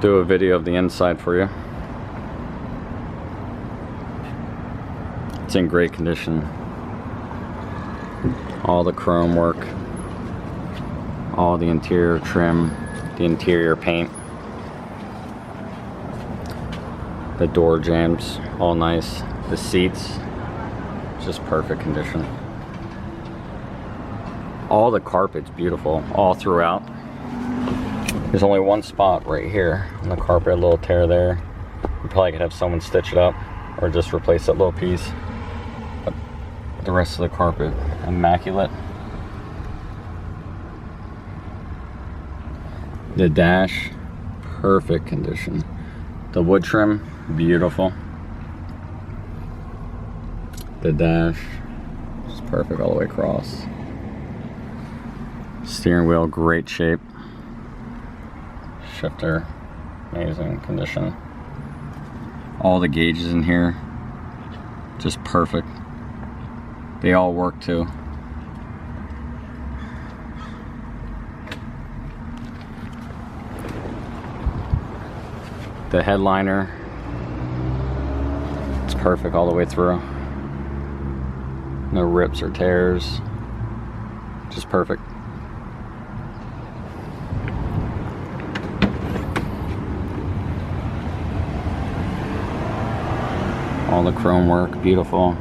do a video of the inside for you. It's in great condition. All the chrome work, all the interior trim, the interior paint, the door jambs, all nice. The seats, just perfect condition. All the carpet's beautiful, all throughout. There's only one spot right here on the carpet, a little tear there. You probably could have someone stitch it up or just replace that little piece. But the rest of the carpet, immaculate. The dash, perfect condition. The wood trim, beautiful. The dash, just perfect all the way across. Steering wheel, great shape. Shifter, amazing condition. All the gauges in here, just perfect. They all work too. The headliner, it's perfect all the way through. No rips or tears, just perfect. All the chrome work, beautiful.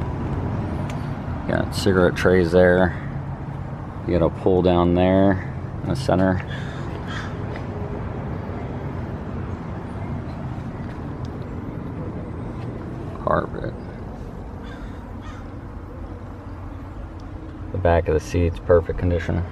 Got cigarette trays there. You got a pull down there in the center. Carpet. The back of the seats, perfect condition.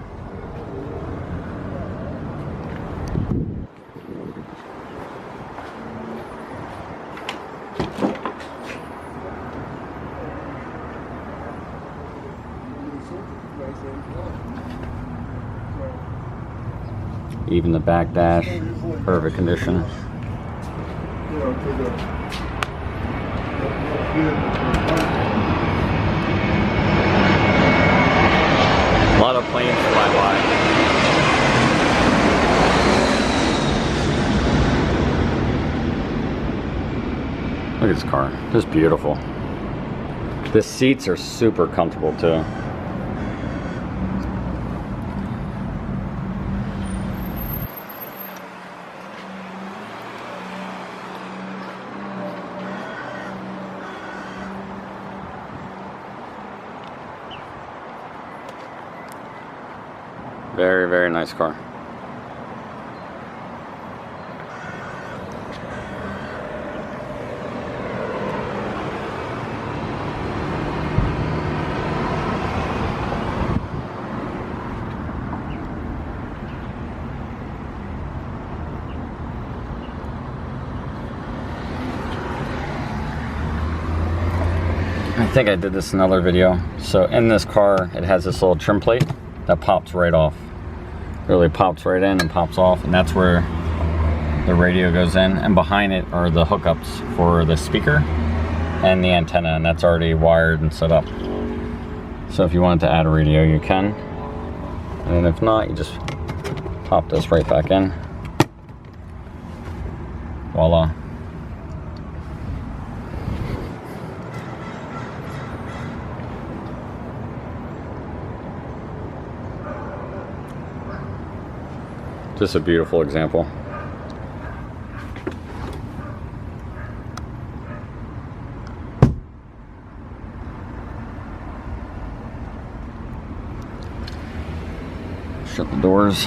Even the back dash, perfect condition. A lot of planes fly by. Look at this car, just beautiful. The seats are super comfortable too. Very, very nice car. I think I did this in another video. So in this car, it has this little trim plate that pops right off. Really pops right in and pops off, and that's where the radio goes in, and behind it are the hookups for the speaker and the antenna, and that's already wired and set up. So if you wanted to add a radio, you can, and if not, you just pop this right back in. Voila. Just a beautiful example. Shut the doors.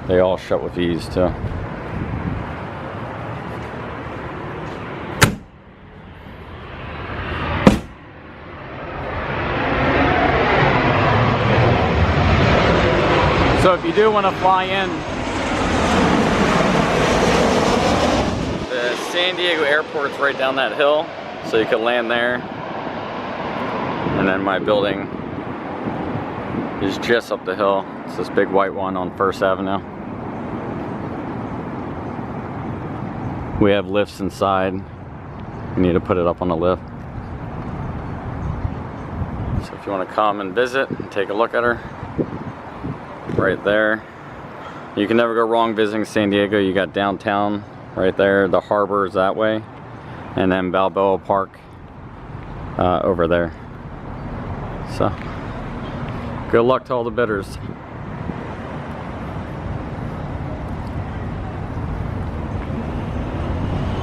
They all shut with ease too. So if you do want to fly in, the San Diego airport's right down that hill, so you can land there. And then my building is just up the hill. It's this big white one on 1st Avenue. We have lifts inside. You need to put it up on the lift. So if you want to come and visit and take a look at her, right there. You can never go wrong visiting San Diego. You got downtown right there, the harbor is that way, and then Balboa Park over there. So good luck to all the bidders.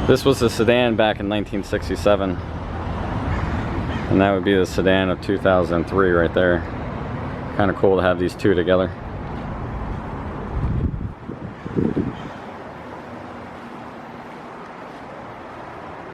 This was a sedan back in 1967, and that would be the sedan of 2003 right there. Kind of cool to have these two together.